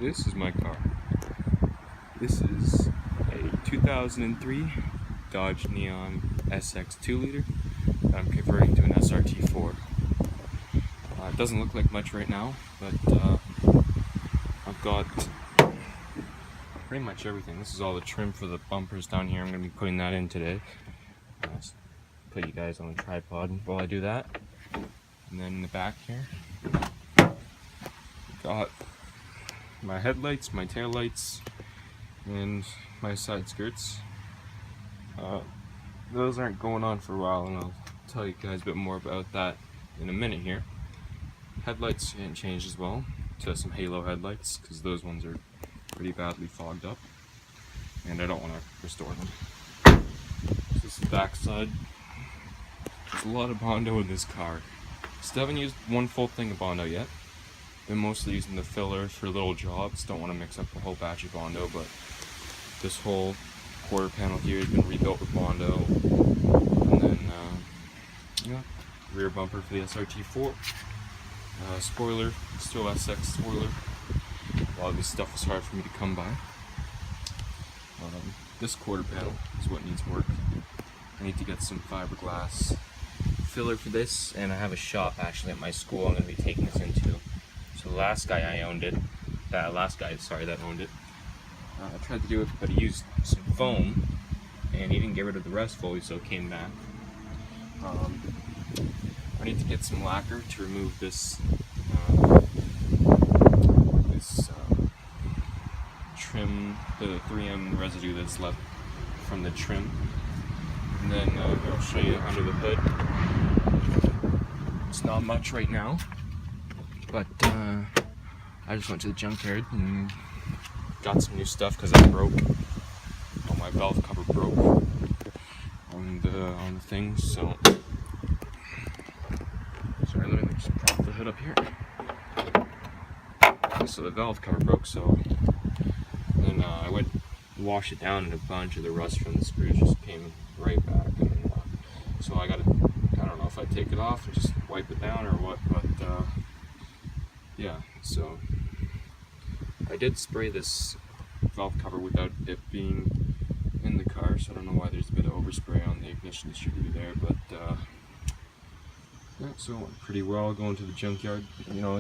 This is my car. This is a 2003 Dodge Neon SX 2-liter that I'm converting to an SRT-4. It doesn't look like much right now, but I've got pretty much everything. This is all the trim for the bumpers down here. I'm going to be putting that in today. Put you guys on the tripod while I do that. And then in the back here, got my headlights, my tail lights, and my side skirts. Those aren't going on for a while, and I'll tell you guys a bit more about that in a minute here. Headlights didn't change as well to some halo headlights because those ones are pretty badly fogged up, and I don't want to restore them. So this is the back side. There's a lot of Bondo in this car. Still haven't used one full thing of Bondo yet. Been mostly using the filler for little jobs. Don't want to mix up the whole batch of Bondo, but this whole quarter panel here has been rebuilt with Bondo. And then, rear bumper for the SRT-4. Spoiler, still SX spoiler. A lot of this stuff is hard for me to come by. This quarter panel is what needs work. I need to get some fiberglass filler for this, and I have a shop actually at my school I'm going to be taking this into. So the last guy that owned it, I tried to do it, but he used some foam, and he didn't get rid of the rust fully, so it came back. I need to get some lacquer to remove this trim, the 3M residue that's left from the trim. And then I'll show you under the hood. It's not much right now, but I just went to the junkyard and got some new stuff because I broke. Oh, my valve cover broke on the thing, so sorry, let me just prop the hood up here. So the valve cover broke, so then I went to wash it down, and a bunch of the rust from the screws just came right back. And so I don't know if I take it off and just wipe it down or what, but yeah, so I did spray this valve cover without it being in the car, so I don't know why there's a bit of overspray on the ignition distributor there, but yeah, so it went pretty well going to the junkyard. You know,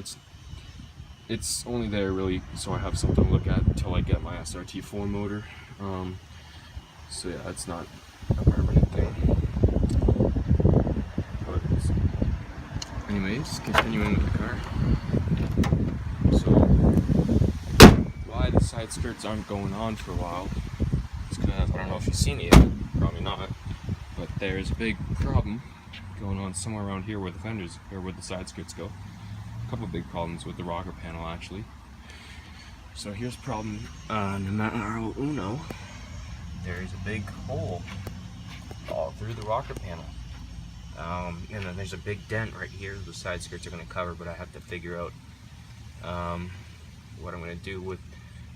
it's only there really so I have something to look at until I get my SRT-4 motor. So yeah, it's not a permanent thing. But anyways, continuing with the car. So why the side skirts aren't going on for a while is because, I don't know if you've seen it yet, probably not, but there's a big problem going on somewhere around here where the fenders, or where the side skirts go. A couple big problems with the rocker panel actually. So here's problem numero uno. There's a big hole all through the rocker panel. And then there's a big dent right here the side skirts are going to cover, but I have to figure out what I'm going to do with.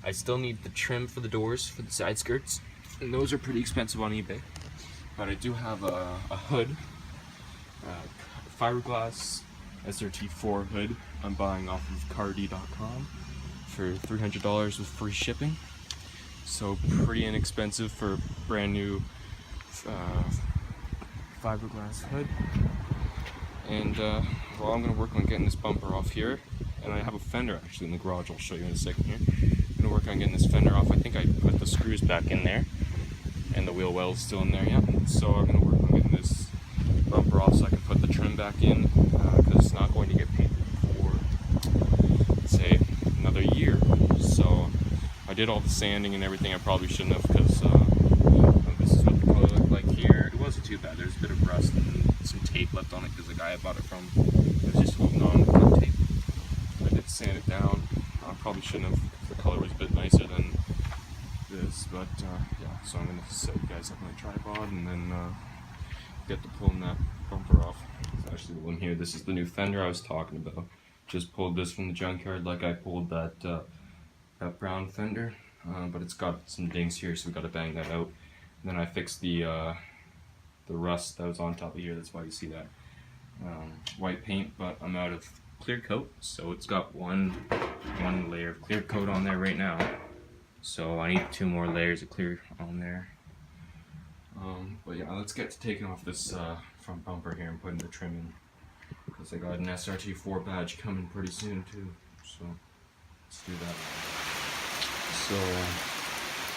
I still need the trim for the doors for the side skirts, and those are pretty expensive on eBay. But I do have a hood, fiberglass SRT-4 hood I'm buying off of cardi.com for $300 with free shipping. So pretty inexpensive for a brand new fiberglass hood. And well, I'm going to work on getting this bumper off here, and I have a fender actually in the garage. I'll show you in a second here. I'm going to work on getting this fender off. I think I put the screws back in there, and the wheel well's still in there, yeah. So I'm going to work on getting this bumper off so I can put the trim back in, because it's not going to get painted for, say, another year. So I did all the sanding and everything. I probably shouldn't have, because this is what the color looked like here. It wasn't too bad. There's a bit of rust and some tape left on it because the guy I bought it from was just holding on with duct tape. I did sand it down. I probably shouldn't have, because the color was a bit nicer than this, but yeah, so I'm going to set you guys up on a tripod and then get to pulling that bumper off. It's actually the one here. This is the new fender I was talking about. Just pulled this from the junkyard like I pulled that brown fender, but it's got some dings here, so we got to bang that out. And then I fixed the rust that was on top of here. That's why you see that white paint, but I'm out of clear coat, so it's got one layer of clear coat on there right now. So I need 2 more layers of clear on there. But yeah, let's get to taking off this front bumper here and putting the trim in, because I got an SRT-4 badge coming pretty soon too. So let's do that. So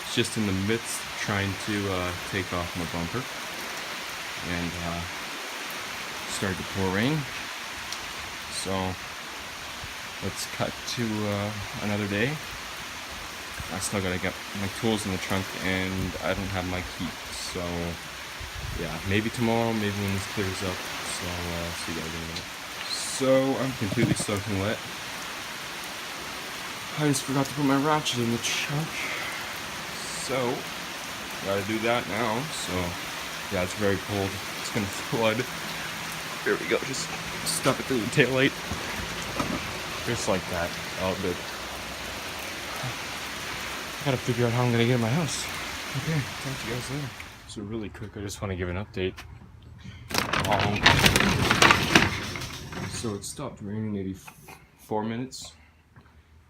it's just in the midst trying to take off my bumper and start to pour rain. So let's cut to another day. I still gotta get my tools in the trunk and I don't have my key. So yeah, maybe tomorrow, maybe when this clears up. So see you guys in a minute. So I'm completely soaking wet. I just forgot to put my ratchet in the trunk. So gotta do that now. So yeah, it's very cold. It's gonna flood. There we go. Just stuff it through the taillight. Just like that. All good. I gotta figure out how I'm gonna get in my house. Okay, talk to you guys later. So really quick, I just want to give an update. So it stopped raining maybe 4 minutes,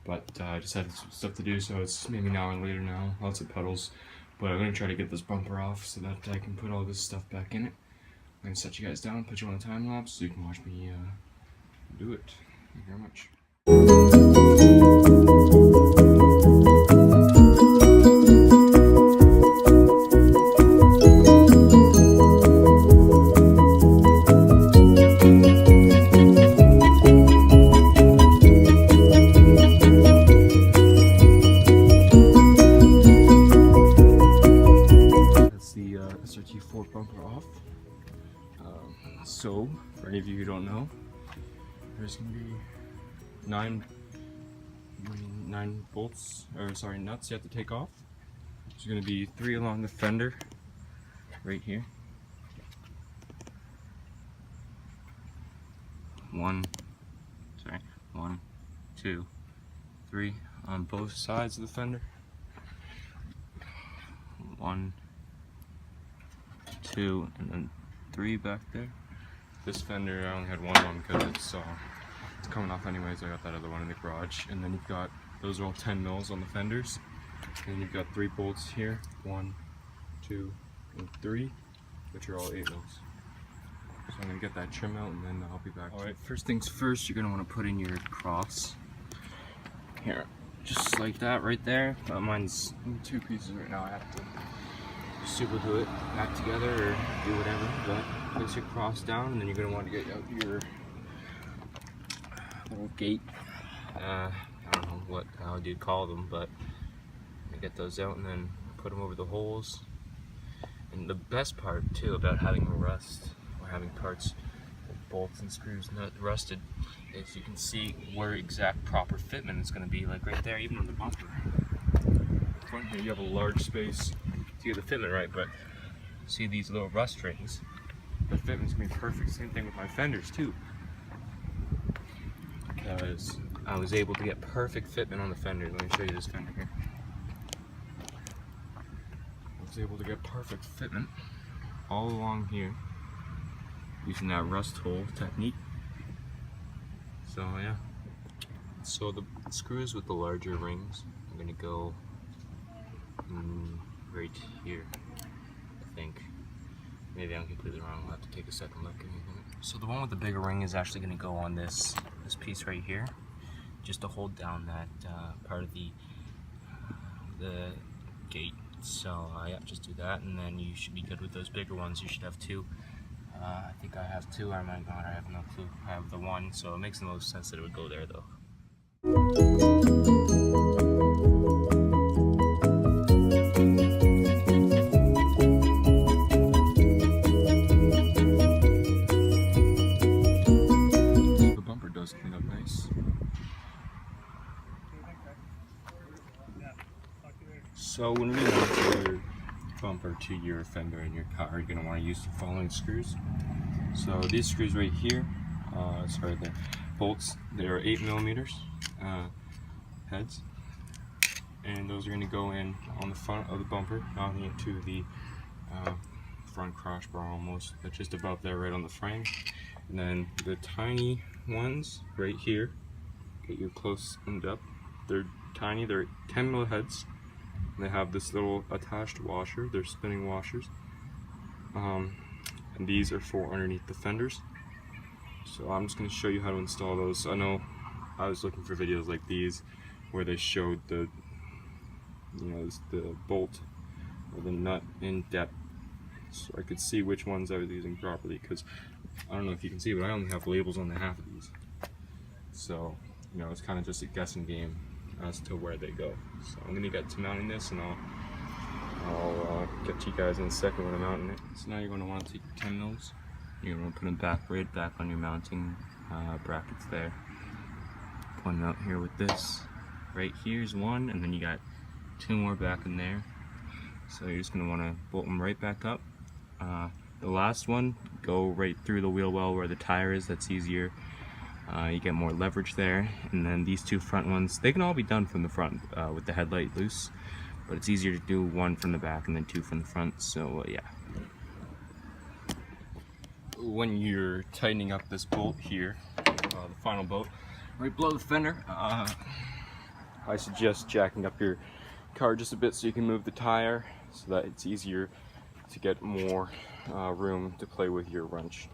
but I just had some stuff to do, so it's maybe an hour later now. Lots of puddles, but I'm gonna try to get this bumper off so that I can put all this stuff back in it. I'm gonna set you guys down, put you on a time lapse so you can watch me do it. Thank you very much. SRT-4 bumper off. So, for any of you who don't know, there's going to be 9 bolts, or sorry, nuts you have to take off. There's going to be 3 along the fender, right here. 1, 2, 3 on both sides of the fender. 1, 2, and then 3 back there. This fender I only had one on because it's coming off anyways. I got that other one in the garage. And then you've got, those are all 10 mils on the fenders. And then you've got 3 bolts here, 1, 2, and 3, which are all 8 mils. So I'm gonna get that trim out and then I'll be back. Alright, first things first, you're gonna want to put in your cross. Here, just like that right there. Mine's in 2 pieces right now. I have to super glue it back together or do whatever, but place your cross down and then you're going to want to get out your little gate. I don't know how you'd call them, but get those out and then put them over the holes. And the best part too about having rust or having parts with bolts and screws not rusted is you can see where exact proper fitment is going to be, like right there, even on the bumper. Front here you have a large space to get the fitment right, but see these little rust rings, the fitment's gonna be perfect. Same thing with my fenders too, because I was able to get perfect fitment on the fenders. Let me show you this fender here. I was able to get perfect fitment all along here using that rust hole technique. So yeah, so the screws with the larger rings are gonna go right here, I think. Maybe I'm completely wrong. I'll have to take a second look. So the one with the bigger ring is actually going to go on this piece right here, just to hold down that part of the gate. So yeah, just do that, and then you should be good with those bigger ones. You should have 2. I think I have 2. I might not. I have no clue. I have the 1, so it makes the most sense that it would go there, though. Clean up nice. So when we mount your bumper to your fender in your car, you're going to want to use the following screws. So these screws right here, sorry, the bolts, they are 8mm heads, and those are going to go in on the front of the bumper, mounting it to the front crossbar almost, but just above there, right on the frame. And then the tiny ones right here, get you close and up. They're tiny, they're 10mm heads. And they have this little attached washer, they're spinning washers. And these are for underneath the fenders. So I'm just going to show you how to install those. I know I was looking for videos like these where they showed the the bolt or the nut in depth, so I could see which ones I was using properly, because I don't know if you can see, but I only have labels on the half of these. So, it's kind of just a guessing game as to where they go. So I'm going to get to mounting this, and I'll get to you guys in a second when I'm mounting it. So now you're going to want to take your 10mm. You're going to put them right back on your mounting brackets there. Put them out here with this. Right here's one, and then you got 2 more back in there. So you're just going to want to bolt them right back up. The last one, go right through the wheel well where the tire is. That's easier. You get more leverage there. And then these 2 front ones, they can all be done from the front with the headlight loose, but it's easier to do 1 from the back and then 2 from the front. So yeah. When you're tightening up this bolt here, the final bolt, right below the fender, I suggest jacking up your car just a bit so you can move the tire, so that it's easier to get more room to play with your wrench.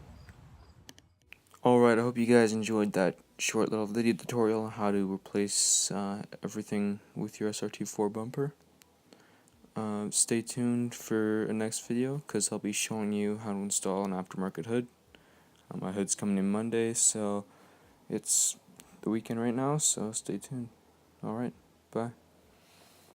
Alright, I hope you guys enjoyed that short little video tutorial on how to replace everything with your SRT-4 bumper. Stay tuned for a next video, because I'll be showing you how to install an aftermarket hood. My hood's coming in Monday, so it's the weekend right now, so stay tuned. Alright, bye.